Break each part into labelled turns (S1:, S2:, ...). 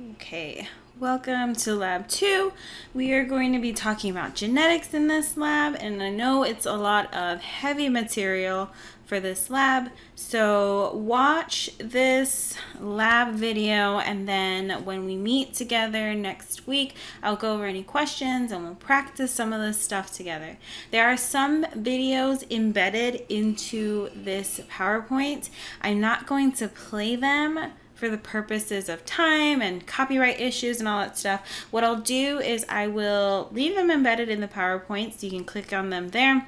S1: Okay, welcome to lab 2. We are going to be talking about genetics in this lab, and I know it's a lot of heavy material for this lab, so watch this lab video, and then when we meet together next week, I'll go over any questions and we'll practice some of this stuff together. There are some videos embedded into this PowerPoint. I'm not going to play them for the purposes of time and copyright issues and all that stuff. What I'll do is I will leave them embedded in the PowerPoint so you can click on them there,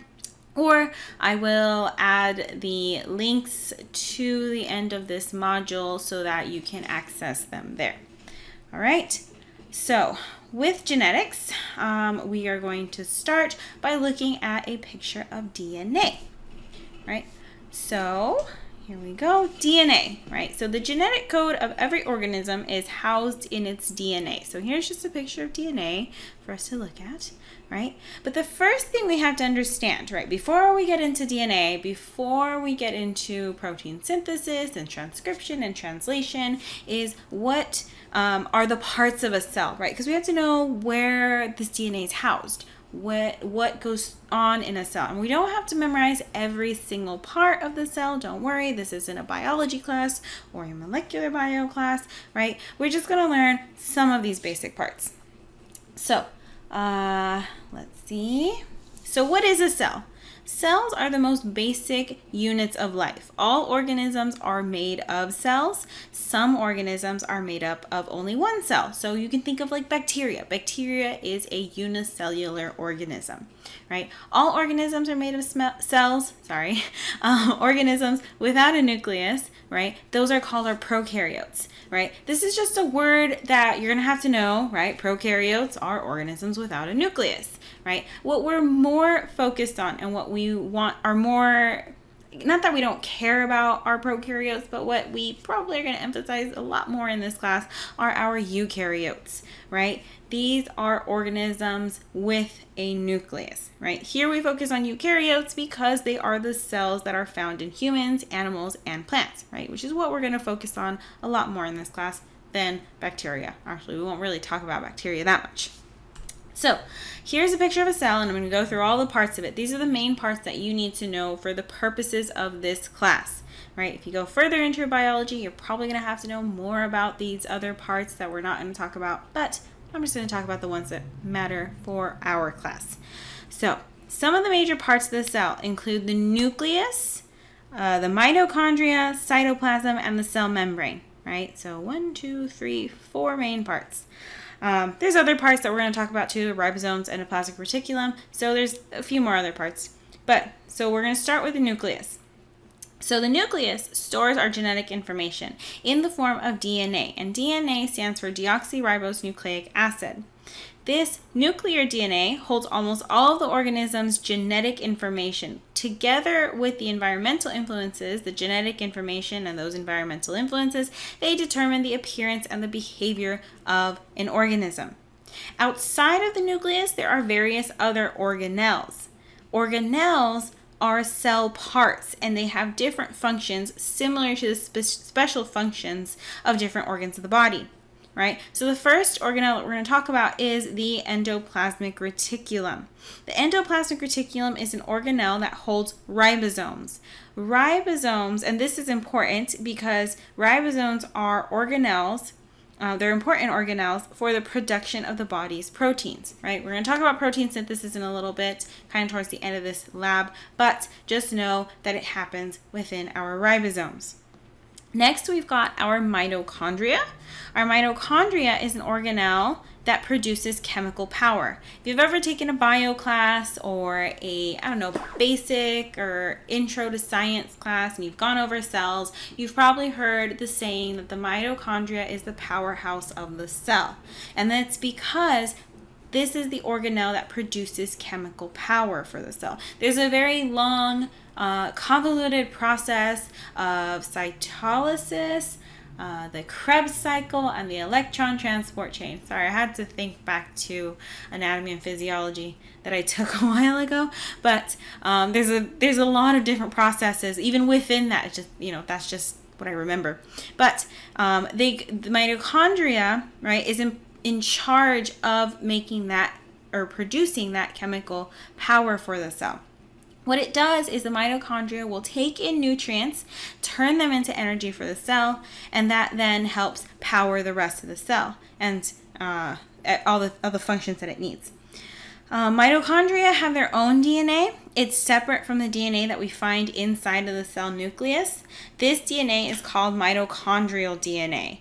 S1: or I will add the links to the end of this module so that you can access them there. All right, so with genetics, we are going to start by looking at a picture of DNA, right? So here we go, DNA, right? So the genetic code of every organism is housed in its DNA. So here's just a picture of DNA for us to look at, right? But the first thing we have to understand, right, before we get into DNA, before we get into protein synthesis and transcription and translation, is what are the parts of a cell, right? Because we have to know where this DNA is housed. What goes on in a cell. And we don't have to memorize every single part of the cell. Don't worry, this isn't a biology class or a molecular bio class, right? We're just going to learn some of these basic parts. So, let's see. So what is a cell? Cells are the most basic units of life. All organisms are made of cells. Some organisms are made up of only one cell. So you can think of like bacteria. Bacteria is a unicellular organism, right? All organisms are made of cells, organisms without a nucleus, right? Those are called our prokaryotes, right? This is just a word that you're gonna have to know, right? Prokaryotes are organisms without a nucleus, right? What we're more focused on and what we want are more, not that we don't care about our prokaryotes, but what we probably are going to emphasize a lot more in this class are our eukaryotes, right? These are organisms with a nucleus, right? Here we focus on eukaryotes because they are the cells that are found in humans, animals, and plants, right? Which is what we're going to focus on a lot more in this class than bacteria. Actually, we won't really talk about bacteria that much. So here's a picture of a cell, and I'm going to go through all the parts of it. These are the main parts that you need to know for the purposes of this class, right? If you go further into your biology, you're probably going to have to know more about these other parts that we're not going to talk about, but I'm just going to talk about the ones that matter for our class. So some of the major parts of the cell include the nucleus, the mitochondria, cytoplasm, and the cell membrane, right? So 1, 2, 3, 4 main parts. There's other parts that we're going to talk about too, ribosomes, endoplasmic reticulum. So there's a few more other parts. So we're going to start with the nucleus. So the nucleus stores our genetic information in the form of DNA, and DNA stands for deoxyribose nucleic acid. This nuclear DNA holds almost all of the organism's genetic information. Together with the environmental influences, the genetic information and those environmental influences, they determine the appearance and the behavior of an organism. Outside of the nucleus, there are various other organelles. Organelles are cell parts, and they have different functions similar to the special functions of different organs of the body. Right? So the first organelle that we're going to talk about is the endoplasmic reticulum. The endoplasmic reticulum is an organelle that holds ribosomes. Ribosomes, and this is important because ribosomes are organelles, they're important organelles for the production of the body's proteins, right? We're going to talk about protein synthesis in a little bit, kind of towards the end of this lab, but just know that it happens within our ribosomes. Next, we've got our mitochondria. Our mitochondria is an organelle that produces chemical power. If you've ever taken a bio class or a, basic or intro to science class and you've gone over cells, you've probably heard the saying that the mitochondria is the powerhouse of the cell. And that's because this is the organelle that produces chemical power for the cell. There's a very long convoluted process of cytolysis, the Krebs cycle, and the electron transport chain. Sorry, I had to think back to anatomy and physiology that I took a while ago, but there's a lot of different processes even within that. It's just, that's just what I remember. But the mitochondria, right, is in charge of making that or producing that chemical power for the cell. What it does is the mitochondria will take in nutrients, turn them into energy for the cell, and that then helps power the rest of the cell and all the functions that it needs. Mitochondria have their own DNA. It's separate from the DNA that we find inside of the cell nucleus. This DNA is called mitochondrial DNA.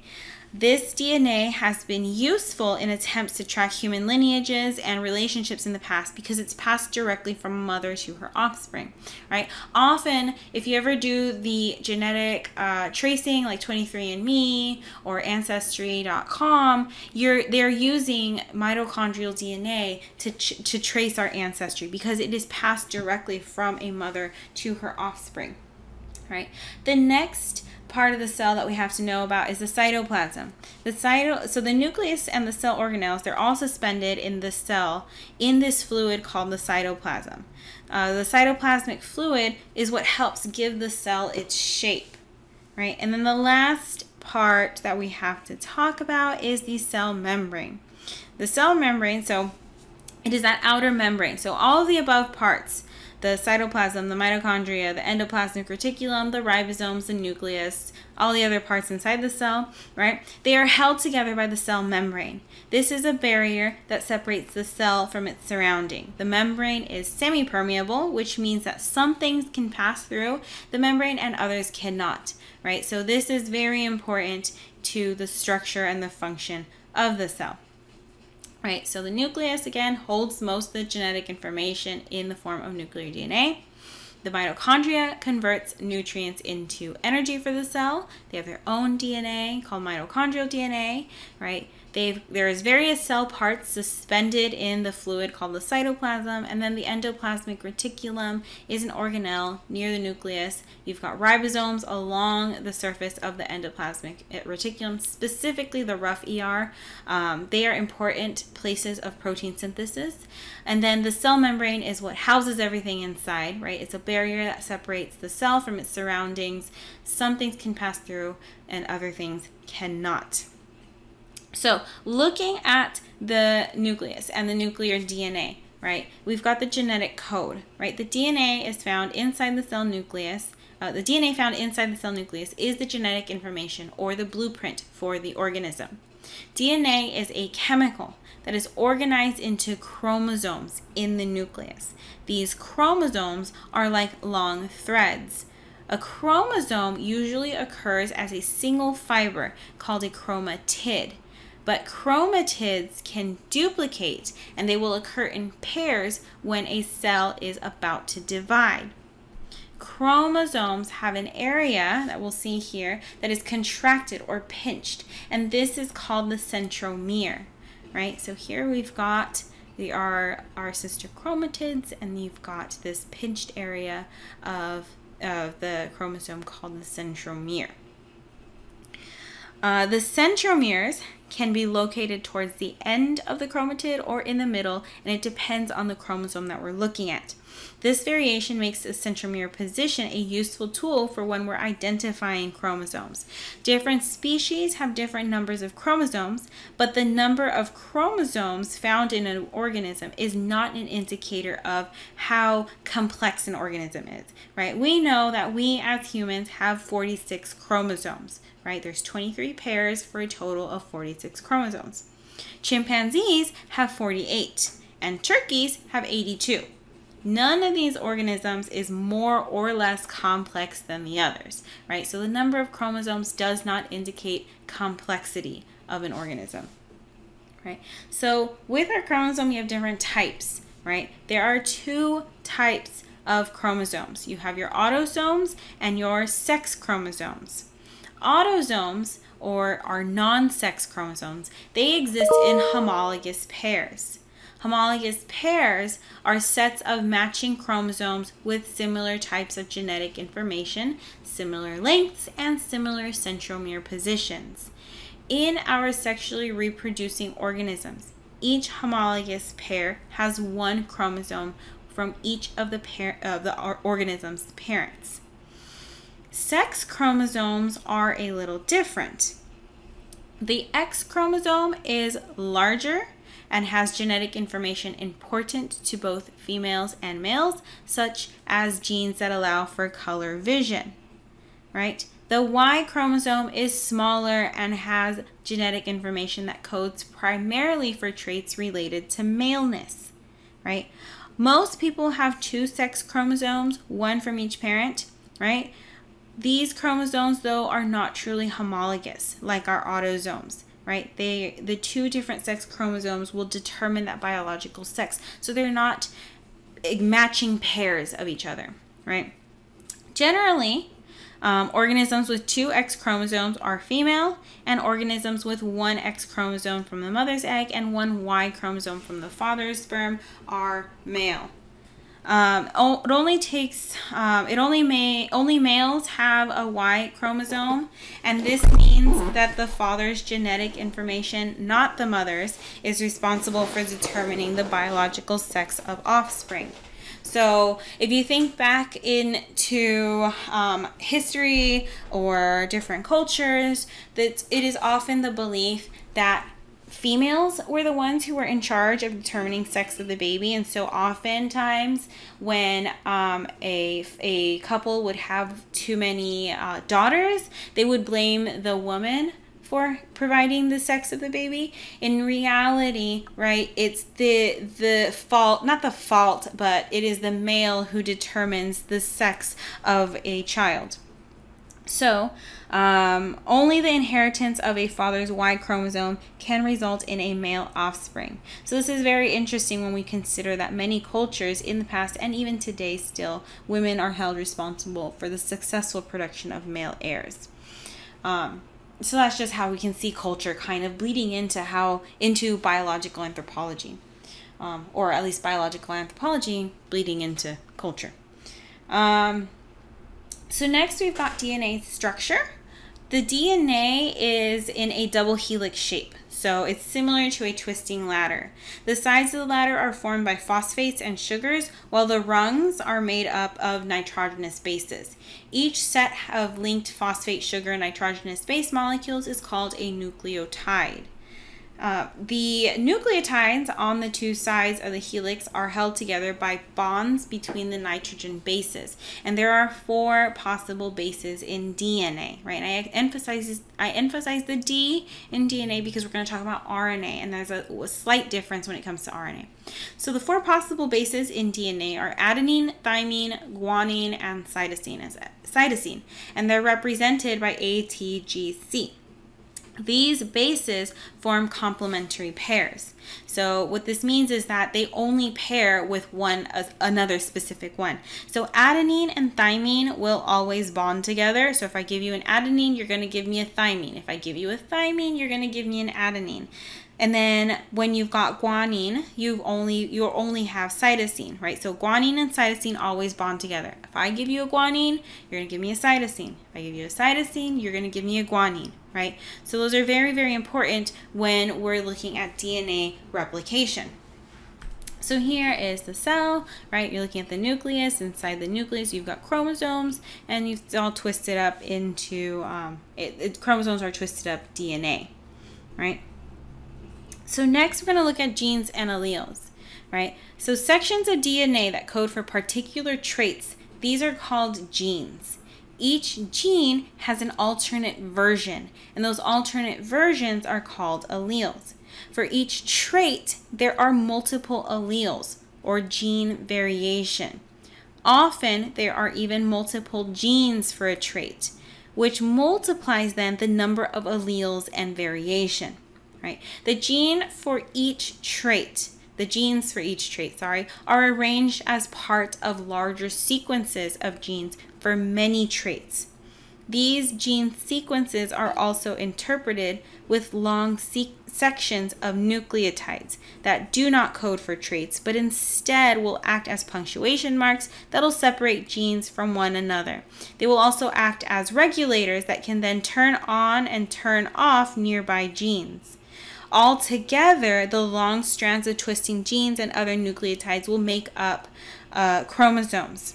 S1: This DNA has been useful in attempts to track human lineages and relationships in the past because it's passed directly from a mother to her offspring, right? Often, if you ever do the genetic tracing like 23andMe or Ancestry.com, they're using mitochondrial DNA to trace our ancestry because it is passed directly from a mother to her offspring, right? The next part of the cell that we have to know about is the cytoplasm. So the nucleus and the cell organelles, they're all suspended in the cell in this fluid called the cytoplasm. The cytoplasmic fluid is what helps give the cell its shape, right? And then the last part that we have to talk about is the cell membrane. The cell membrane, so it is that outer membrane. So all of the above parts, the cytoplasm, the mitochondria, the endoplasmic reticulum, the ribosomes, the nucleus, all the other parts inside the cell, right? They are held together by the cell membrane. This is a barrier that separates the cell from its surrounding. The membrane is semi-permeable, which means that some things can pass through the membrane and others cannot, right? So this is very important to the structure and the function of the cell. Right, so the nucleus, again, holds most of the genetic information in the form of nuclear DNA. The mitochondria converts nutrients into energy for the cell. They have their own DNA called mitochondrial DNA, right? There is various cell parts suspended in the fluid called the cytoplasm, and then the endoplasmic reticulum is an organelle near the nucleus. You've got ribosomes along the surface of the endoplasmic reticulum, specifically the rough ER. They are important places of protein synthesis. And then the cell membrane is what houses everything inside, right? It's a barrier that separates the cell from its surroundings. Some things can pass through and other things cannot. So looking at the nucleus and the nuclear DNA, right, we've got the genetic code, right? The DNA is found inside the cell nucleus. The DNA found inside the cell nucleus is the genetic information or the blueprint for the organism. DNA is a chemical that is organized into chromosomes in the nucleus. These chromosomes are like long threads. A chromosome usually occurs as a single fiber called a chromatid. But chromatids can duplicate, and they will occur in pairs when a cell is about to divide. Chromosomes have an area that we'll see here that is contracted or pinched, and this is called the centromere, right? So here we've got our sister chromatids, and you've got this pinched area of the chromosome called the centromere. The centromeres can be located towards the end of the chromatid or in the middle, and it depends on the chromosome that we're looking at. This variation makes the centromere position a useful tool for when we're identifying chromosomes. Different species have different numbers of chromosomes, but the number of chromosomes found in an organism is not an indicator of how complex an organism is, right? We know that we as humans have 46 chromosomes, right? There's 23 pairs for a total of 46 chromosomes. Chimpanzees have 48, and turkeys have 82. None of these organisms is more or less complex than the others, right? So the number of chromosomes does not indicate complexity of an organism, right? So with our chromosome, you have different types, right? There are two types of chromosomes. You have your autosomes and your sex chromosomes. Autosomes, or our non-sex chromosomes, they exist in homologous pairs. Homologous pairs are sets of matching chromosomes with similar types of genetic information, similar lengths, and similar centromere positions. In our sexually reproducing organisms, each homologous pair has one chromosome from each of the organism's parents. Sex chromosomes are a little different. The X chromosome is larger and has genetic information important to both females and males, such as genes that allow for color vision, right? The Y chromosome is smaller and has genetic information that codes primarily for traits related to maleness, right? Most people have 2 sex chromosomes, 1 from each parent, right? These chromosomes, though, are not truly homologous like our autosomes, right? The 2 different sex chromosomes will determine that biological sex. So they're not matching pairs of each other, right? Generally, organisms with 2 X chromosomes are female, and organisms with 1 X chromosome from the mother's egg and 1 Y chromosome from the father's sperm are male. Only males have a Y chromosome, and this means that the father's genetic information, not the mother's, is responsible for determining the biological sex of offspring. So if you think back into history or different cultures, that it is often the belief that females were the ones who were in charge of determining sex of the baby, and so oftentimes when a couple would have too many daughters, they would blame the woman for providing the sex of the baby. In reality, right, it's the fault, not the fault, but it is the male who determines the sex of a child. So, only the inheritance of a father's Y chromosome can result in a male offspring. So this is very interesting when we consider that many cultures in the past and even today still, women are held responsible for the successful production of male heirs. So that's just how we can see culture kind of bleeding into biological anthropology, or at least biological anthropology bleeding into culture. So next we've got DNA structure. The DNA is in a double helix shape, so it's similar to a twisting ladder. The sides of the ladder are formed by phosphates and sugars, while the rungs are made up of nitrogenous bases. Each set of linked phosphate, sugar, and nitrogenous base molecules is called a nucleotide. The nucleotides on the 2 sides of the helix are held together by bonds between the nitrogen bases, and there are 4 possible bases in DNA, right? And I emphasize the D in DNA because we're going to talk about RNA, and there's a slight difference when it comes to RNA. So the 4 possible bases in DNA are adenine, thymine, guanine, and cytosine, and they're represented by ATGC. These bases form complementary pairs. So what this means is that they only pair with another specific one. So adenine and thymine will always bond together. So if I give you an adenine, you're going to give me a thymine. If I give you a thymine, you're going to give me an adenine. And then when you've got guanine, you'll only have cytosine, right? So guanine and cytosine always bond together. If I give you a guanine, you're going to give me a cytosine. If I give you a cytosine, you're going to give me a guanine, right? So those are very, very important when we're looking at DNA replication. So here is the cell, right? You're looking at the nucleus. Inside the nucleus, you've got chromosomes, and you've all twisted up into, chromosomes are twisted up DNA, right? So next we're going to look at genes and alleles, right? So sections of DNA that code for particular traits, these are called genes. Each gene has an alternate version, and those alternate versions are called alleles. For each trait, there are multiple alleles, or gene variation. Often, there are even multiple genes for a trait, which multiplies then the number of alleles and variation. Right? The genes for each trait, are arranged as part of larger sequences of genes for many traits. These gene sequences are also interpreted with long sections of nucleotides that do not code for traits, but instead will act as punctuation marks that will separate genes from one another. They will also act as regulators that can then turn on and turn off nearby genes. Altogether, the long strands of twisting genes and other nucleotides will make up chromosomes.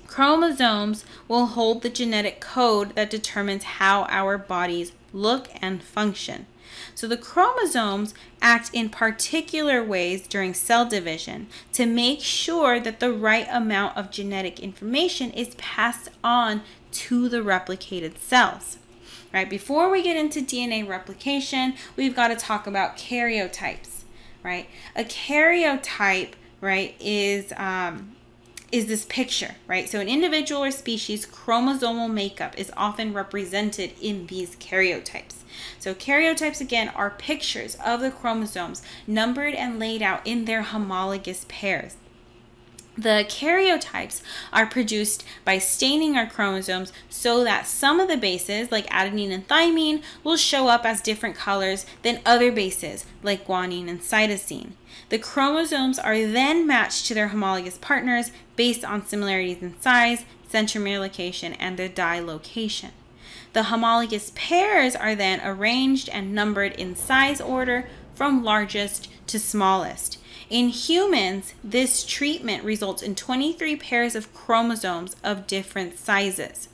S1: Chromosomes will hold the genetic code that determines how our bodies look and function. So the chromosomes act in particular ways during cell division to make sure that the right amount of genetic information is passed on to the replicated cells. Right? Before we get into DNA replication, we've got to talk about karyotypes. Right? A karyotype, right, is this picture, right? So an individual or species chromosomal makeup is often represented in these karyotypes. So karyotypes, again, are pictures of the chromosomes numbered and laid out in their homologous pairs. The karyotypes are produced by staining our chromosomes so that some of the bases, like adenine and thymine, will show up as different colors than other bases, like guanine and cytosine. The chromosomes are then matched to their homologous partners based on similarities in size, centromere location, and their dye location. The homologous pairs are then arranged and numbered in size order from largest to smallest. In humans, this treatment results in 23 pairs of chromosomes of different sizes.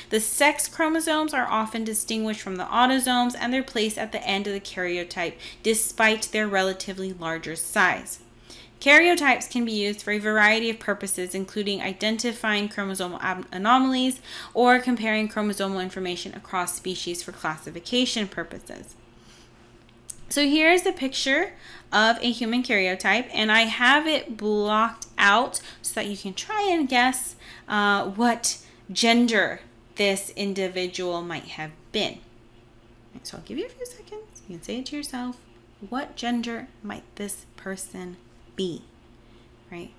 S1: The sex chromosomes are often distinguished from the autosomes, and they're placed at the end of the karyotype despite their relatively larger size. Karyotypes can be used for a variety of purposes, including identifying chromosomal anomalies or comparing chromosomal information across species for classification purposes. So here's a picture of a human karyotype, and I have it blocked out so that you can try and guess what gender this individual might have been. So I'll give you a few seconds. You can say it to yourself. What gender might this person be? Right?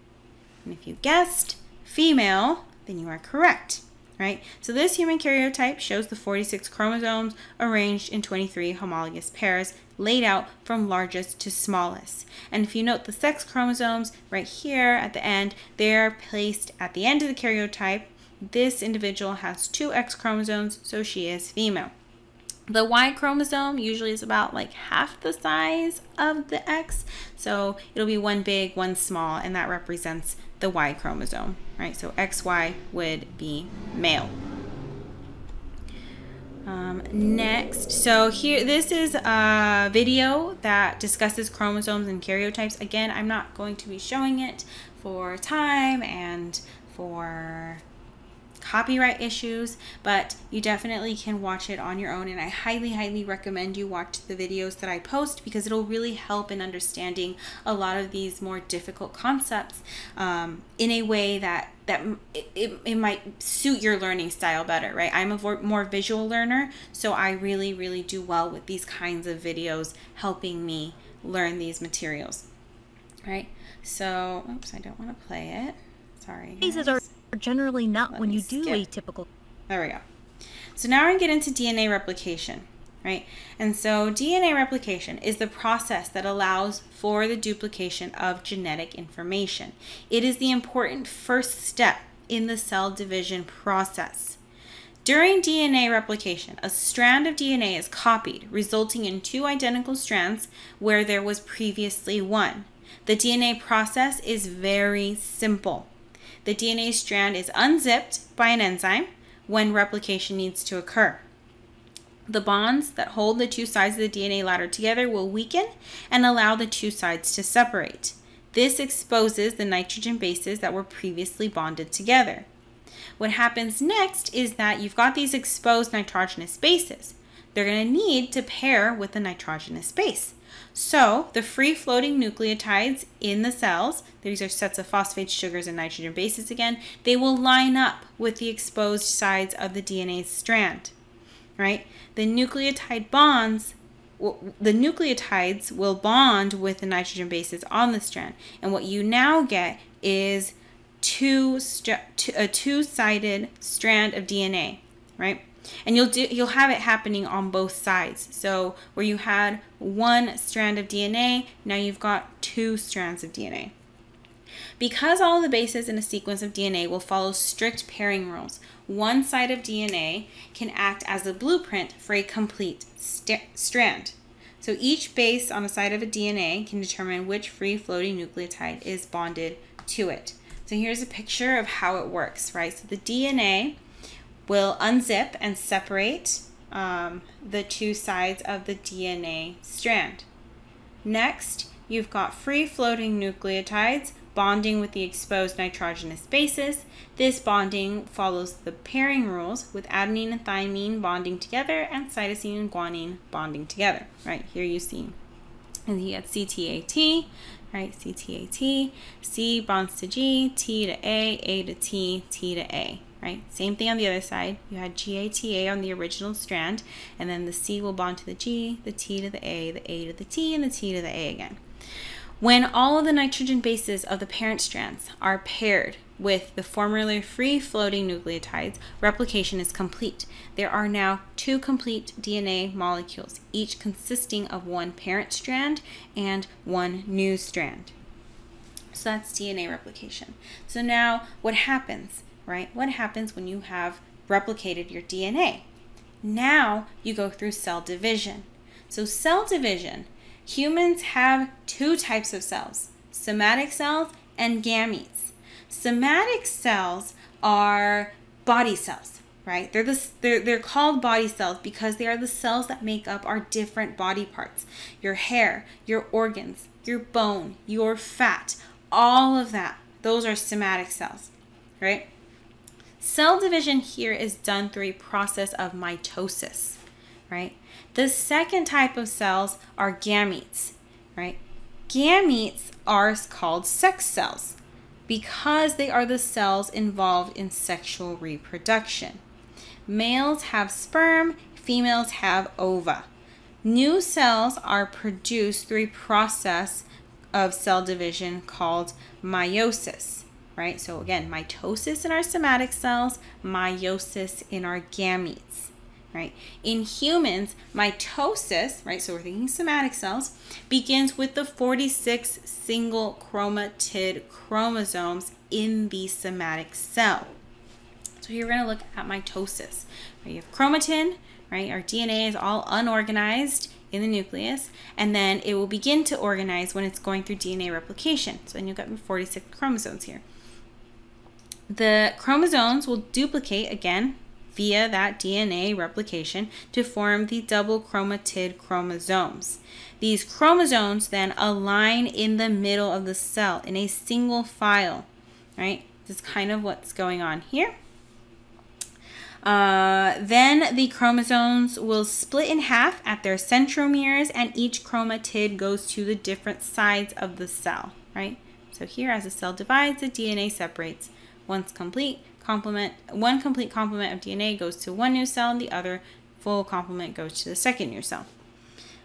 S1: And if you guessed female, then you are correct. Right? So this human karyotype shows the 46 chromosomes arranged in 23 homologous pairs laid out from largest to smallest. And if you note the sex chromosomes right here at the end, they're placed at the end of the karyotype. This individual has 2 X chromosomes, so she is female. The Y chromosome usually is about like half the size of the X, so it'll be one big, one small, and that represents the Y chromosome, right? So XY would be male. Next, so here, this is a video that discusses chromosomes and karyotypes. Again, I'm not going to be showing it for time and for copyright issues, but you definitely can watch it on your own, and I highly recommend you watch the videos that I post because it'll really help in understanding a lot of these more difficult concepts in a way that it might suit your learning style better, right? I'm a more visual learner, so I really do well with these kinds of videos helping me learn these materials, right? So, oops, I don't want to play it. Sorry, guys.
S2: Are generally not when you do atypical.
S1: There we go. So now we're going to get into DNA replication, right? And so DNA replication is the process that allows for the duplication of genetic information. It is the important first step in the cell division process. During DNA replication, a strand of DNA is copied, resulting in 2 identical strands where there was previously 1. The DNA process is very simple. The DNA strand is unzipped by an enzyme when replication needs to occur. The bonds that hold the 2 sides of the DNA ladder together will weaken and allow the 2 sides to separate. This exposes the nitrogen bases that were previously bonded together. What happens next is that you've got these exposed nitrogenous bases. They're going to need to pair with the nitrogenous base. So the free-floating nucleotides in the cells, these are sets of phosphates, sugars, and nitrogen bases again, they will line up with the exposed sides of the DNA strand, right? The nucleotides will bond with the nitrogen bases on the strand, and what you now get is a two-sided strand of DNA, right? And you'll have it happening on both sides. So where you had 1 strand of DNA, now you've got 2 strands of DNA. Because all of the bases in a sequence of DNA will follow strict pairing rules, one side of DNA can act as a blueprint for a complete strand. So each base on a side of a DNA can determine which free-floating nucleotide is bonded to it. So here's a picture of how it works, right? So the DNA will unzip and separate the two sides of the DNA strand. Next, you've got free-floating nucleotides bonding with the exposed nitrogenous bases. This bonding follows the pairing rules with adenine and thymine bonding together and cytosine and guanine bonding together, right? Here you see, and you get CTAT, right? CTAT, C bonds to G, T to A to T, T to A, right? Same thing on the other side. You had GATA on the original strand, and then the C will bond to the G, the T to the A to the T, and the T to the A again. When all of the nitrogen bases of the parent strands are paired with the formerly free-floating nucleotides, replication is complete. There are now 2 complete DNA molecules, each consisting of 1 parent strand and 1 new strand. So that's DNA replication. So now what happens, right? What happens when you have replicated your DNA? Now you go through cell division. So cell division, humans have 2 types of cells, somatic cells and gametes. Somatic cells are body cells, right? They're called body cells because they are the cells that make up our different body parts. Your hair, your organs, your bone, your fat, all of that. Those are somatic cells, right? Cell division here is done through a process of mitosis, right? The second type of cells are gametes, right? Gametes are called sex cells because they are the cells involved in sexual reproduction. Males have sperm, females have ova. New cells are produced through a process of cell division called meiosis, right? So again, mitosis in our somatic cells, meiosis in our gametes. Right? In humans, mitosis, right, so we're thinking somatic cells, begins with the 46 single chromatid chromosomes in the somatic cell. So here we're going to look at mitosis. Right? You have chromatin, right? Our DNA is all unorganized in the nucleus, and then it will begin to organize when it's going through DNA replication. So then you've got 46 chromosomes here. The chromosomes will duplicate again via that DNA replication to form the double chromatid chromosomes. These chromosomes then align in the middle of the cell in a single file, right? This is kind of what's going on here. Then the chromosomes will split in half at their centromeres, and each chromatid goes to the different sides of the cell, right? So here, as the cell divides, the DNA separates. One complete complement of DNA goes to one new cell, and the other full complement goes to the second new cell.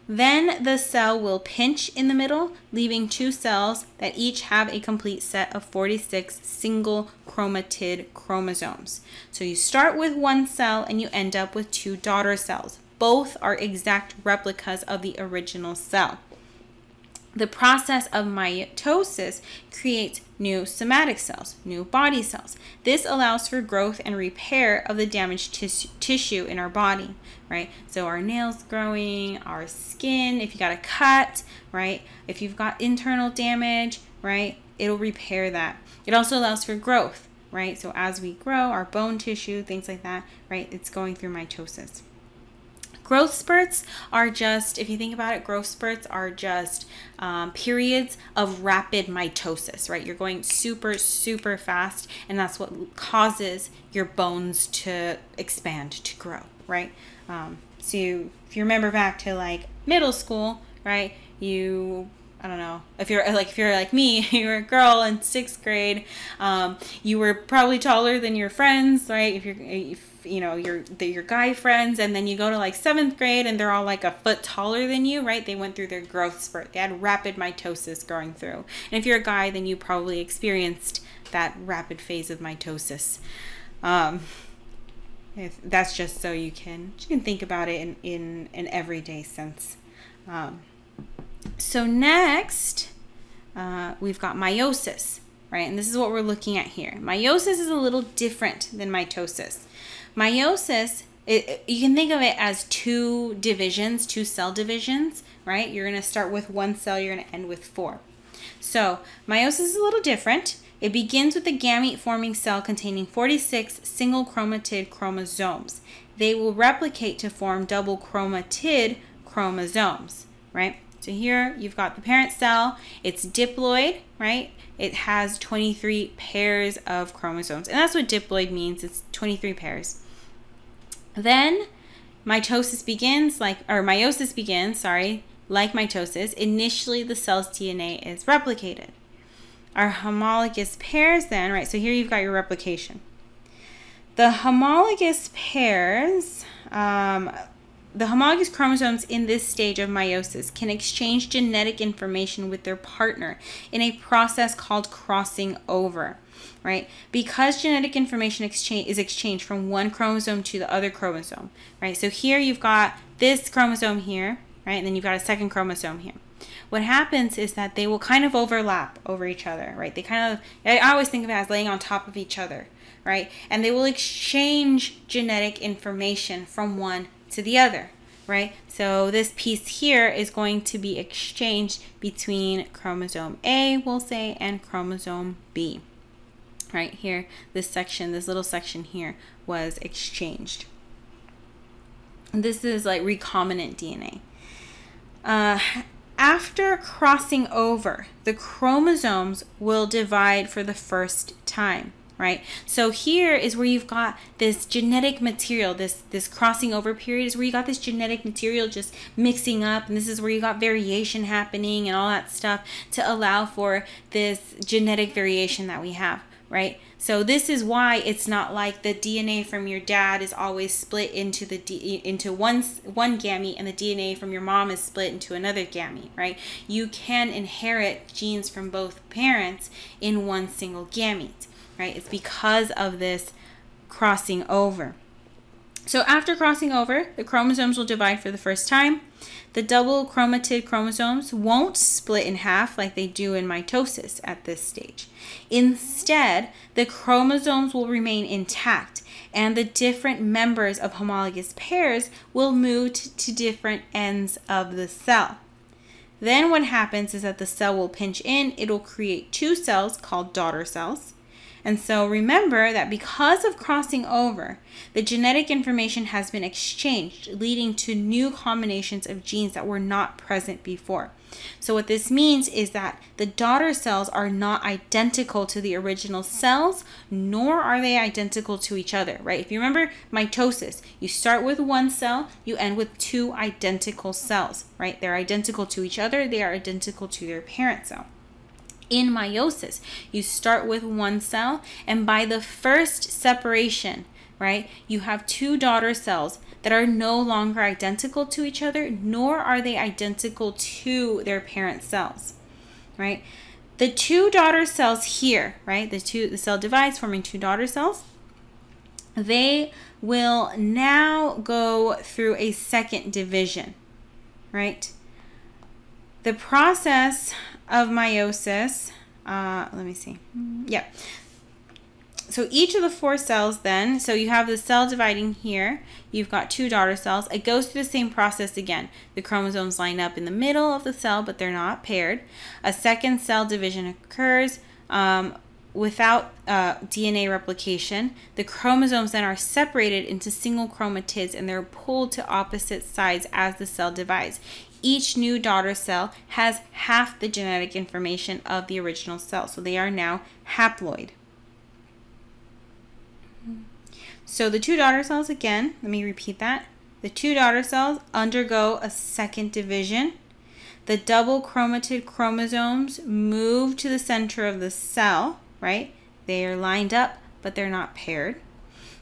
S1: Then the cell will pinch in the middle, leaving 2 cells that each have a complete set of 46 single chromatid chromosomes. So you start with 1 cell and you end up with 2 daughter cells. Both are exact replicas of the original cell. The process of mitosis creates new somatic cells, new body cells. This allows for growth and repair of the damaged tissue in our body, right? So our nails growing, our skin, if you got a cut, right? If you've got internal damage, right? It'll repair that. It also allows for growth, right? So as we grow, our bone tissue, things like that, right? It's going through mitosis. Growth spurts are just, if you think about it, growth spurts are just periods of rapid mitosis, right? You're going super, super fast, and that's what causes your bones to expand, to grow, right? So if you remember back to like middle school, right? I don't know, if you're like me, you were a girl in 6th grade, you were probably taller than your friends, right? If your guy friends, and then you go to like 7th grade and they're all like a foot taller than you, right? They went through their growth spurt. They had rapid mitosis going through. And if you're a guy, then you probably experienced that rapid phase of mitosis. If that's just so you can think about it in an everyday sense. So next, we've got meiosis, right? And this is what we're looking at here. Meiosis is a little different than mitosis. Meiosis, you can think of it as 2 divisions, 2 cell divisions, right? You're going to start with 1 cell, you're going to end with 4. So meiosis is a little different. It begins with a gamete-forming cell containing 46 single chromatid chromosomes. They will replicate to form double chromatid chromosomes, right? So here you've got the parent cell. It's diploid, right? It has 23 pairs of chromosomes. And that's what diploid means. It's 23 pairs. Then meiosis begins, like mitosis. Initially, the cell's DNA is replicated. Our homologous pairs then, right? So here you've got your replication. The homologous pairs, the homologous chromosomes in this stage of meiosis can exchange genetic information with their partner in a process called crossing over, right? Because genetic information is exchanged from one chromosome to the other chromosome, right? So here you've got this chromosome here, right? And then you've got a second chromosome here. What happens is that they will kind of overlap over each other, right? I always think of it as laying on top of each other, right? And they will exchange genetic information from one to the other, right? So this piece here is going to be exchanged between chromosome A, we'll say, and chromosome B. Right here, this little section here was exchanged. And this is like recombinant DNA. After crossing over, the chromosomes will divide for the first time, right? So here is where you've got this genetic material, this crossing over period is where you got this genetic material just mixing up, and this is where you got variation happening and all that stuff to allow for this genetic variation that we have, right? So this is why it's not like the DNA from your dad is always split into one gamete and the DNA from your mom is split into another gamete, right? You can inherit genes from both parents in one single gamete, right? It's because of this crossing over. So after crossing over, the chromosomes will divide for the first time. The double chromatid chromosomes won't split in half like they do in mitosis at this stage. Instead, the chromosomes will remain intact, and the different members of homologous pairs will move to different ends of the cell. Then what happens is that the cell will pinch in. It'll create two cells called daughter cells. And so remember that because of crossing over, the genetic information has been exchanged, leading to new combinations of genes that were not present before. So what this means is that the daughter cells are not identical to the original cells, nor are they identical to each other, right? If you remember mitosis, you start with one cell, you end with two identical cells, right? They're identical to each other, they are identical to their parent cell. In meiosis, you start with one cell, and by the first separation, right, you have two daughter cells that are no longer identical to each other, nor are they identical to their parent cells, right? The two daughter cells here, right, the cell divides, forming two daughter cells. They will now go through a second division, right? The process of meiosis, let me see. Yeah. So each of the four cells then, so you have the cell dividing here. You've got two daughter cells. It goes through the same process again. The chromosomes line up in the middle of the cell, but they're not paired. A second cell division occurs without DNA replication. The chromosomes then are separated into single chromatids, and they're pulled to opposite sides as the cell divides. Each new daughter cell has half the genetic information of the original cell, so they are now haploid. So the two daughter cells, again, let me repeat that. The two daughter cells undergo a second division. The double chromatid chromosomes move to the center of the cell, right? They are lined up, but they're not paired.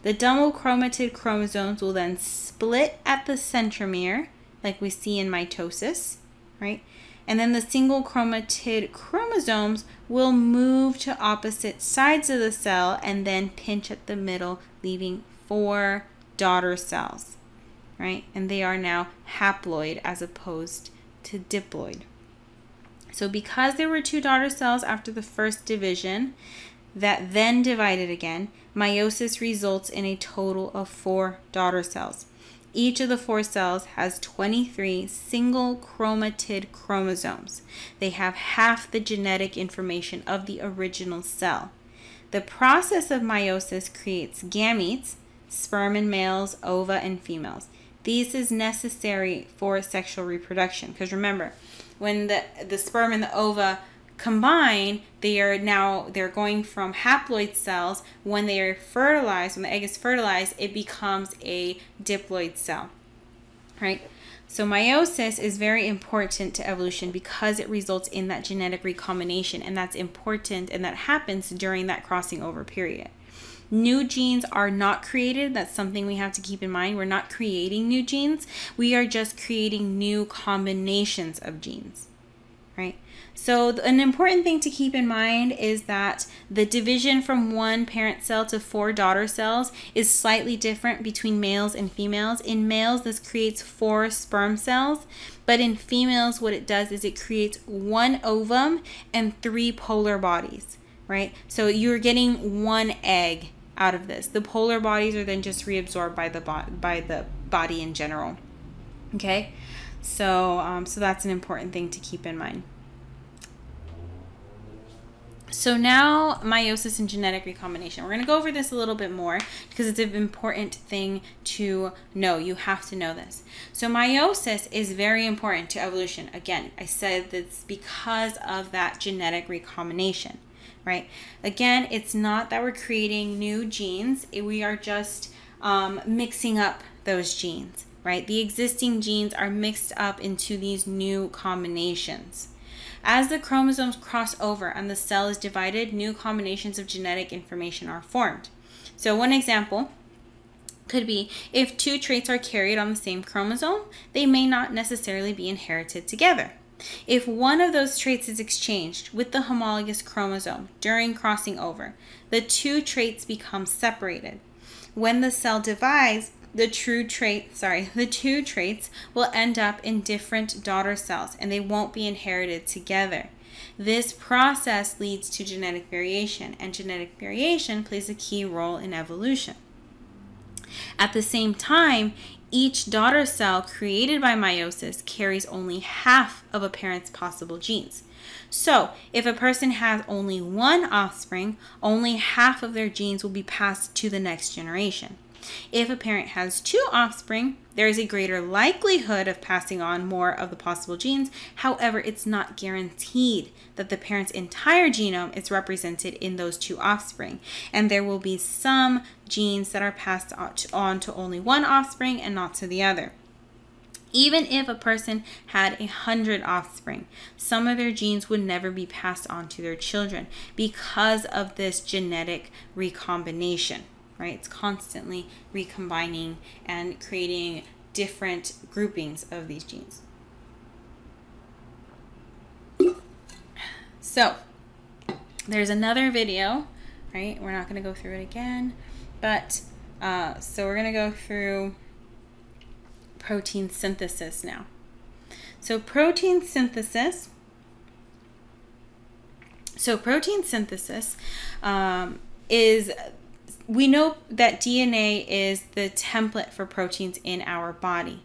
S1: The double chromatid chromosomes will then split at the centromere, like we see in mitosis, right? And then the single chromatid chromosomes will move to opposite sides of the cell and then pinch at the middle, leaving four daughter cells, right? And they are now haploid as opposed to diploid. So because there were two daughter cells after the first division that then divided again, meiosis results in a total of four daughter cells. Each of the 4 cells has 23 single chromatid chromosomes. They have half the genetic information of the original cell. The process of meiosis creates gametes, sperm in males, ova in females. This is necessary for sexual reproduction, because remember, when the sperm and the ova combine, they're going from haploid cells. When they are fertilized, when the egg is fertilized, it becomes a diploid cell, right? So meiosis is very important to evolution because it results in that genetic recombination, and that's important, and that happens during that crossing over period. New genes are not created. That's something we have to keep in mind. We're not creating new genes. We are just creating new combinations of genes, right? So an important thing to keep in mind is that the division from 1 parent cell to 4 daughter cells is slightly different between males and females. In males, this creates 4 sperm cells, but in females, what it does is it creates 1 ovum and 3 polar bodies, right? So you're getting 1 egg out of this. The polar bodies are then just reabsorbed by the body in general. Okay, so that's an important thing to keep in mind. So now meiosis and genetic recombination. We're going to go over this a little bit more because it's an important thing to know. You have to know this. So meiosis is very important to evolution. Again, I said that's because of that genetic recombination, right? Again, it's not that we're creating new genes. We are just mixing up those genes, right? The existing genes are mixed up into these new combinations. As the chromosomes cross over and the cell is divided, new combinations of genetic information are formed. So one example could be if 2 traits are carried on the same chromosome, they may not necessarily be inherited together. If one of those traits is exchanged with the homologous chromosome during crossing over, the 2 traits become separated. When the cell divides, the 2 traits will end up in different daughter cells, and they won't be inherited together. This process leads to genetic variation, and genetic variation plays a key role in evolution. At the same time, each daughter cell created by meiosis carries only half of a parent's possible genes. So, if a person has only 1 offspring, only half of their genes will be passed to the next generation. If a parent has 2 offspring, there is a greater likelihood of passing on more of the possible genes. However, it's not guaranteed that the parent's entire genome is represented in those 2 offspring, and there will be some genes that are passed on to only 1 offspring and not to the other. Even if a person had 100 offspring, some of their genes would never be passed on to their children because of this genetic recombination. Right? It's constantly recombining and creating different groupings of these genes. So there's another video, right? We're not going to go through it again, but so we're going to go through protein synthesis now. So protein synthesis is, we know that DNA is the template for proteins in our body,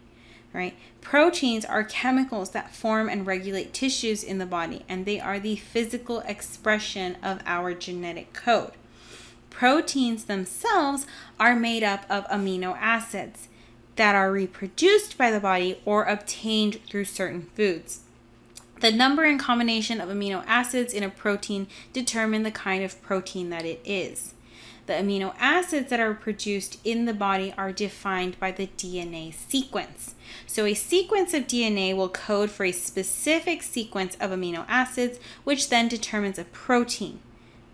S1: right? Proteins are chemicals that form and regulate tissues in the body, and they are the physical expression of our genetic code. Proteins themselves are made up of amino acids that are reproduced by the body or obtained through certain foods. The number and combination of amino acids in a protein determine the kind of protein that it is. The amino acids that are produced in the body are defined by the DNA sequence. So a sequence of DNA will code for a specific sequence of amino acids, which then determines a protein.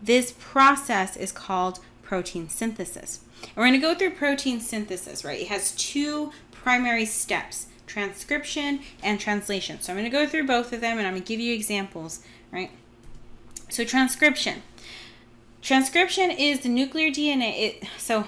S1: This process is called protein synthesis. And we're going to go through protein synthesis, right? It has 2 primary steps: transcription and translation. So I'm going to go through both of them, and I'm going to give you examples, right? So transcription. Transcription is the nuclear DNA. So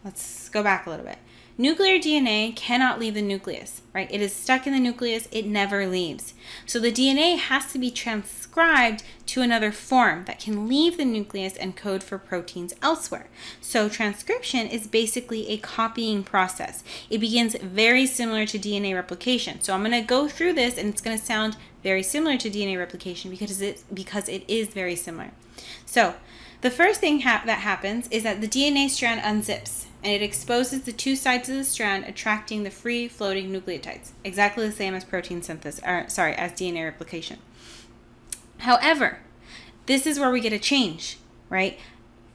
S1: let's go back a little bit. Nuclear DNA cannot leave the nucleus, right? It is stuck in the nucleus, it never leaves. So the DNA has to be transcribed to another form that can leave the nucleus and code for proteins elsewhere. So transcription is basically a copying process. It begins very similar to DNA replication. So I'm going to go through this and it's going to sound very similar to DNA replication because it is very similar. So the first thing that happens is that the DNA strand unzips and it exposes the two sides of the strand, attracting the free-floating nucleotides, exactly the same as protein synthesis, as DNA replication. However, this is where we get a change, right?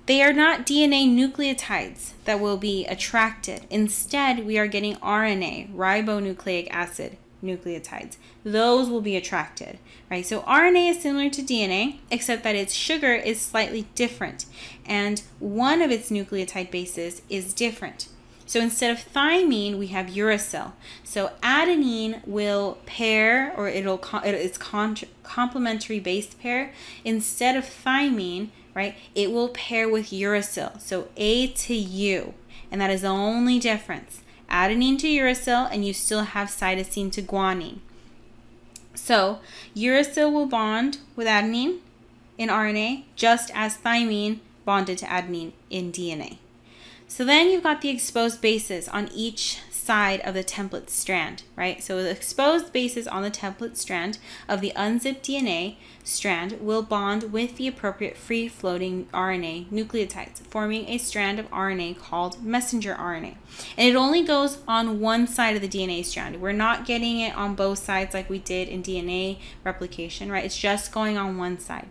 S1: They are not DNA nucleotides that will be attracted. Instead, we are getting RNA, ribonucleic acid nucleotides. Those will be attracted, right? So RNA is similar to DNA, except that its sugar is slightly different, and one of its nucleotide bases is different. So instead of thymine, we have uracil. So adenine will pair, or it's complementary base pair. Instead of thymine, right, it will pair with uracil. So A to U, and that is the only difference. Adenine to uracil, and you still have cytosine to guanine. So uracil will bond with adenine in RNA, just as thymine bonded to adenine in DNA. So then you've got the exposed bases on each side of the template strand, right? So the exposed bases on the template strand of the unzipped DNA strand will bond with the appropriate free-floating RNA nucleotides, forming a strand of RNA called messenger RNA. And it only goes on one side of the DNA strand. We're not getting it on both sides like we did in DNA replication, right? It's just going on one side.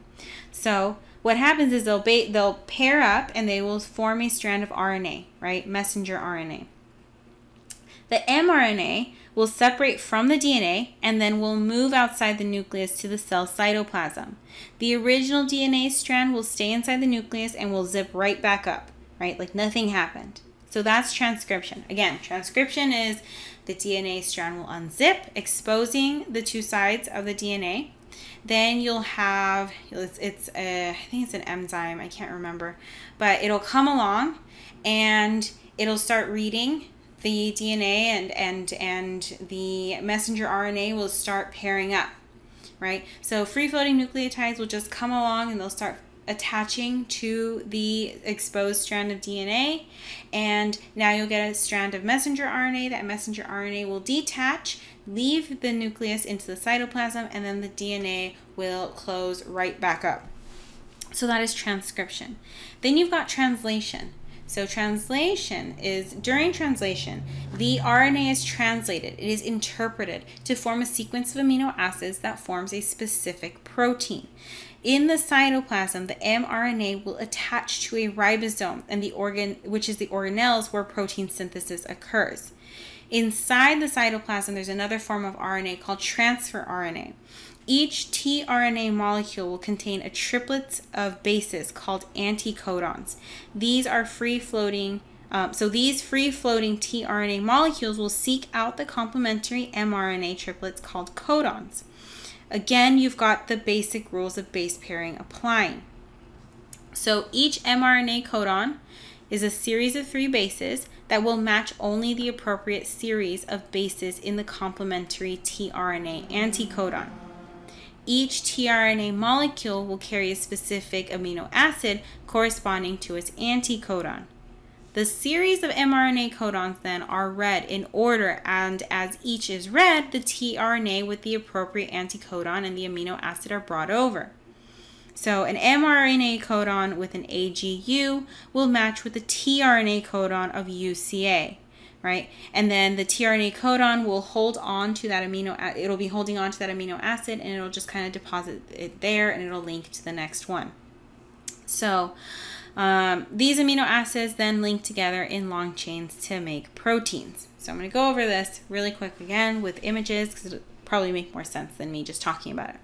S1: So what happens is they'll pair up and they will form a strand of RNA, right? Messenger RNA. The mRNA will separate from the DNA and then will move outside the nucleus to the cell cytoplasm. The original DNA strand will stay inside the nucleus and will zip right back up, right? Like nothing happened. So that's transcription. Again, transcription is the DNA strand will unzip, exposing the two sides of the DNA. Then you'll have, I think it's an enzyme, I can't remember, but it'll come along and it'll start reading the DNA and the messenger RNA will start pairing up, right? So free-floating nucleotides will just come along and they'll start attaching to the exposed strand of DNA, and now you'll get a strand of messenger RNA. That messenger RNA will detach, leave the nucleus into the cytoplasm, and then the DNA will close right back up. So that is transcription. Then you've got translation. So translation is, during translation, the RNA is translated, it is interpreted to form a sequence of amino acids that forms a specific protein. In the cytoplasm, the mRNA will attach to a ribosome, and which is the organelles where protein synthesis occurs. Inside the cytoplasm, there's another form of RNA called transfer RNA. Each tRNA molecule will contain a triplet of bases called anticodons. These are free-floating. So these free-floating tRNA molecules will seek out the complementary mRNA triplets called codons. Again, you've got the basic rules of base pairing applying. So each mRNA codon is a series of 3 bases that will match only the appropriate series of bases in the complementary tRNA anticodon. Each tRNA molecule will carry a specific amino acid corresponding to its anticodon. The series of mRNA codons then are read in order, and as each is read, the tRNA with the appropriate anticodon and the amino acid are brought over. So an mRNA codon with an AGU will match with the tRNA codon of UCA, right? And then the tRNA codon will hold on to that it'll be holding on to that amino acid, and it'll just kind of deposit it there, and it'll link to the next one. So these amino acids then link together in long chains to make proteins. So I'm going to go over this really quick again with images because it'll probably make more sense than me just talking about it.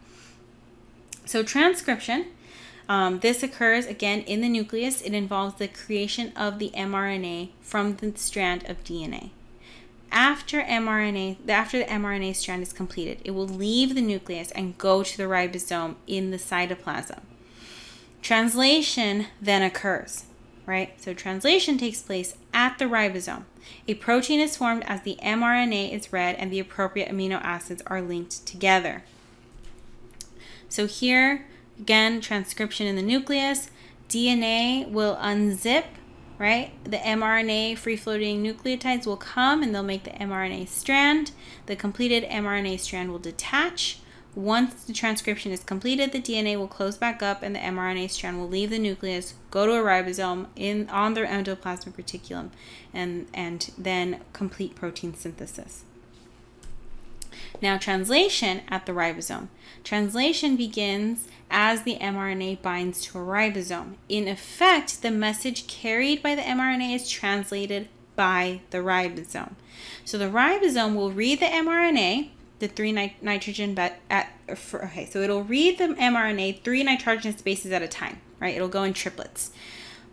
S1: So transcription, this occurs again in the nucleus. It involves the creation of the mRNA from the strand of DNA. After the mRNA strand is completed, it will leave the nucleus and go to the ribosome in the cytoplasm. Translation then occurs. right? So translation takes place at the ribosome. A protein is formed as the mRNA is read and the appropriate amino acids are linked together. So here, again, transcription in the nucleus. DNA will unzip, right? The mRNA free-floating nucleotides will come and they'll make the mRNA strand. The completed mRNA strand will detach. Once the transcription is completed, the DNA will close back up and the mRNA strand will leave the nucleus, go to a ribosome on their endoplasmic reticulum, and then complete protein synthesis. Now, translation at the ribosome. Translation begins as the mRNA binds to a ribosome. In effect, the message carried by the mRNA is translated by the ribosome. So the ribosome will read the mRNA, the three nitrogen so it'll read the mRNA 3 nitrogenous bases at a time, right? It'll go in triplets.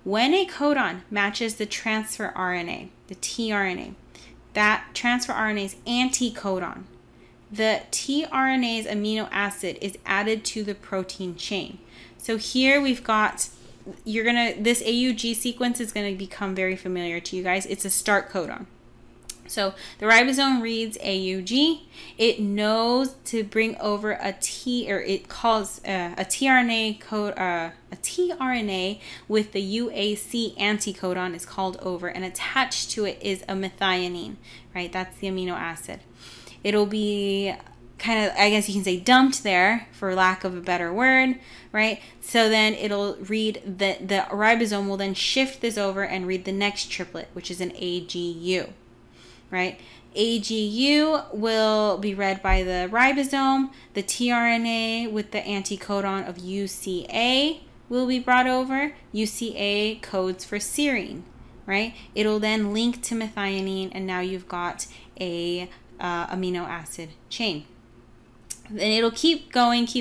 S1: When a codon matches the transfer RNA, the tRNA, that transfer RNA is anticodon. The tRNA's amino acid is added to the protein chain. So here we've got, this AUG sequence is gonna become very familiar to you guys. It's a start codon. So the ribosome reads AUG. It knows to bring over it calls a tRNA code, a tRNA with the UAC anticodon is called over, and attached to it is a methionine, right? That's the amino acid. It'll be kind of, I guess you can say, dumped there for lack of a better word, right? So then it'll read, the ribosome will then shift this over and read the next triplet, which is an AGU. Right? AGU will be read by the ribosome. The tRNA with the anticodon of UCA will be brought over. UCA codes for serine, right? It'll then link to methionine, and now you've got a amino acid chain. Then it'll keep going. So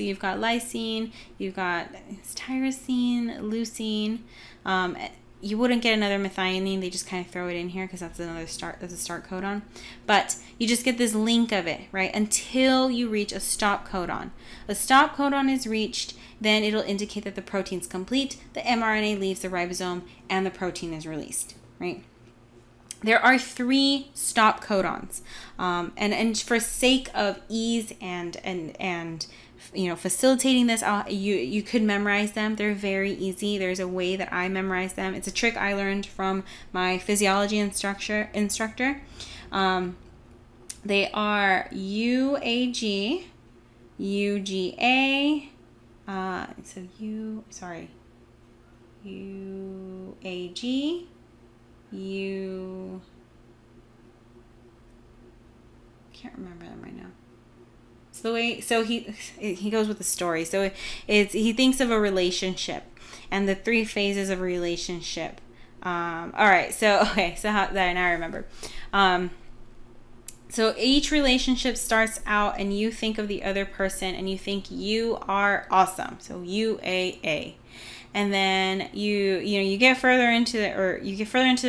S1: you've got lysine, you've got tyrosine, leucine. You wouldn't get another methionine. They just kind of throw it in here because that's a start codon. But you just get this link of it, right? Until you reach a stop codon. A stop codon is reached, then it'll indicate that the protein's complete. The mRNA leaves the ribosome and the protein is released, right? There are 3 stop codons, and for sake of ease and facilitating this, you could memorize them. They're very easy. There's a way that I memorize them. It's a trick I learned from my physiology instructor. They are UAG, UGA. UAG. Can't remember them right now. So he goes with the story. So he thinks of a relationship and the 3 phases of a relationship. All right. So now I remember. So each relationship starts out and you think of the other person and you think you are awesome. So UAA. And then you get further into the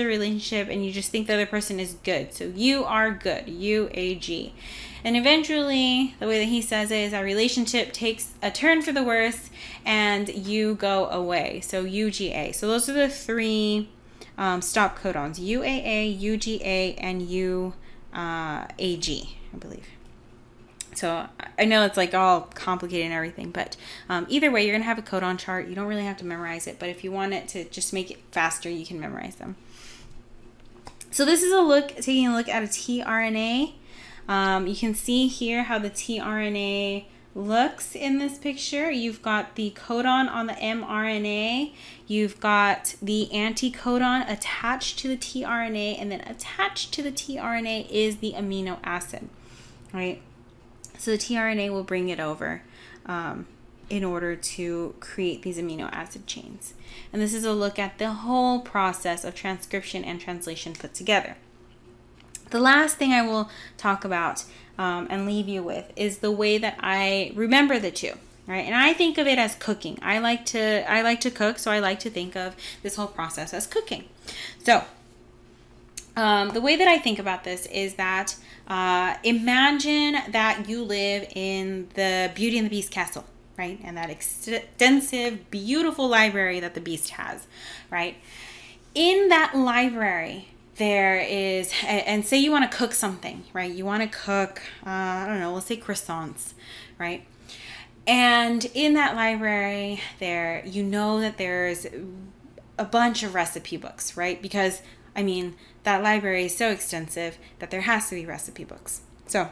S1: relationship and you just think the other person is good. So you are good, UAG. And eventually, the way that he says it is our relationship takes a turn for the worse and you go away. So UGA. So those are the 3 stop codons, UAA, UGA, and UAG, I believe. So I know it's like all complicated and everything, but either way, you're going to have a codon chart. You don't really have to memorize it, but if you want it to just make it faster, you can memorize them. So this is taking a look at a tRNA. You can see here how the tRNA looks in this picture. You've got the codon on the mRNA. You've got the anticodon attached to the tRNA, and then attached to the tRNA is the amino acid, right? So the tRNA will bring it over in order to create these amino acid chains. And this is a look at the whole process of transcription and translation put together. The last thing I will talk about and leave you with is the way that I remember the 2, right? And I think of it as cooking. I like to cook, so I like to think of this whole process as cooking. So the way that I think about this is that imagine that you live in the Beauty and the Beast castle, right? And that extensive, beautiful library that the beast has, right? In that library, there is, and say you want to cook something, right? You want to cook, I don't know, let's say croissants, right? And in that library, there, you know that there's a bunch of recipe books, right? Because, I mean, that library is so extensive that there has to be recipe books. So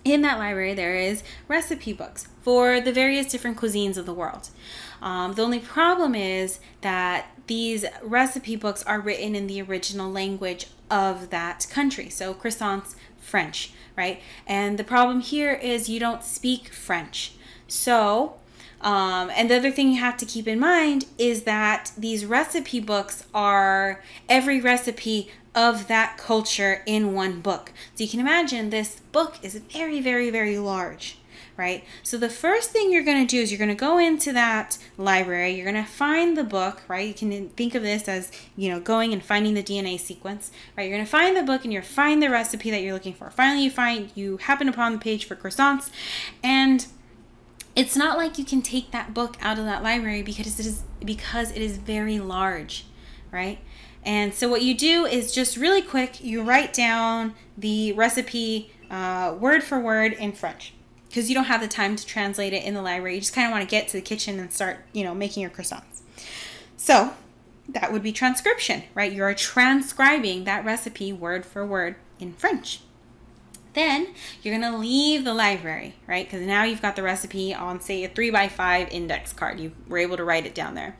S1: in that library, there is recipe books for the various different cuisines of the world. The only problem is that these recipe books are written in the original language of that country. So croissants, French, right? And the problem here is you don't speak French. So, and the other thing you have to keep in mind is that these recipe books are every recipe of that culture in one book. So you can imagine this book is very, very, very large, right? So the first thing you're going to do is you're going to go into that library. You're going to find the book, right? You can think of this as, you know, going and finding the DNA sequence, right? You're going to find the book and you're find the recipe that you're looking for. Finally, you happen upon the page for croissants, and it's not like you can take that book out of that library because it is very large, right? And so what you do is just really quick, you write down the recipe word for word in French, because you don't have the time to translate it in the library. You just kind of want to get to the kitchen and start, you know, making your croissants. So that would be transcription, right? You're transcribing that recipe word for word in French. Then you're going to leave the library, right? Because now you've got the recipe on, say, a 3x5 index card. You were able to write it down there.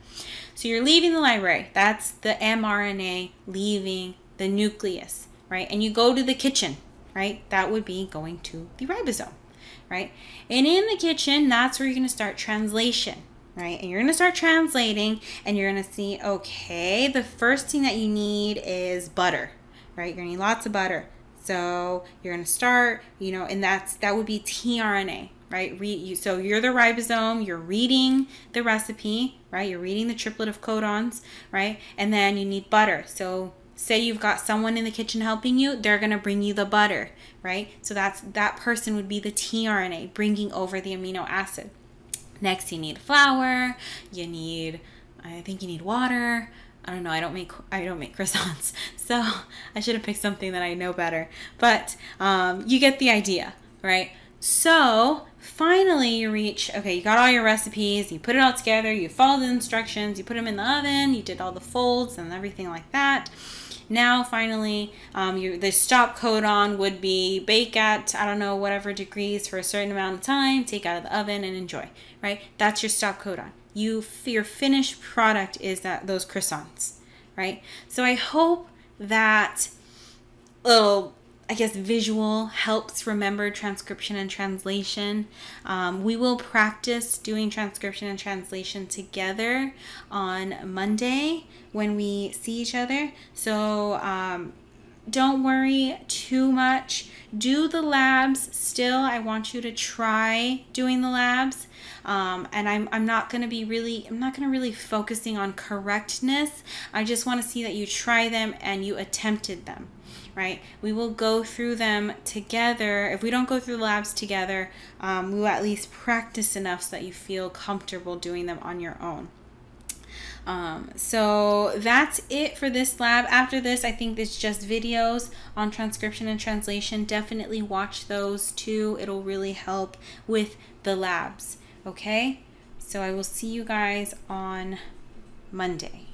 S1: So you're leaving the library. That's the mRNA leaving the nucleus, right? And you go to the kitchen, right? That would be going to the ribosome, right? And in the kitchen, that's where you're going to start translation, right? And you're going to start translating, and you're going to see, okay, the first thing that you need is butter, right? You're going to need lots of butter. So you're going to start, you know, and that would be tRNA, right? So you're the ribosome, you're reading the recipe, right? You're reading the triplet of codons, right? And then you need butter. So say you've got someone in the kitchen helping you, they're going to bring you the butter, right? So that person would be the tRNA bringing over the amino acid. Next, you need flour, I think you need water. I don't know, I don't make croissants, so I should have picked something that I know better. But you get the idea, right? So finally you reach, okay, you got all your recipes, you put it all together, you follow the instructions, you put them in the oven, you did all the folds and everything like that. Now finally, the stop codon would be bake at, I don't know, whatever degrees for a certain amount of time, take out of the oven and enjoy, right? That's your stop codon. Your finished product is those croissants, right? So I hope that little, I guess, visual helps remember transcription and translation. We will practice doing transcription and translation together on Monday when we see each other. So don't worry too much. Do the labs still. I want you to try doing the labs. And I'm not going to really focusing on correctness. I just want to see that you try them and you attempted them, right? We will go through them together. If we don't go through the labs together, we will at least practice enough so that you feel comfortable doing them on your own. So that's it for this lab. After this, I think it's just videos on transcription and translation. Definitely watch those too. It'll really help with the labs. Okay? So I will see you guys on Monday.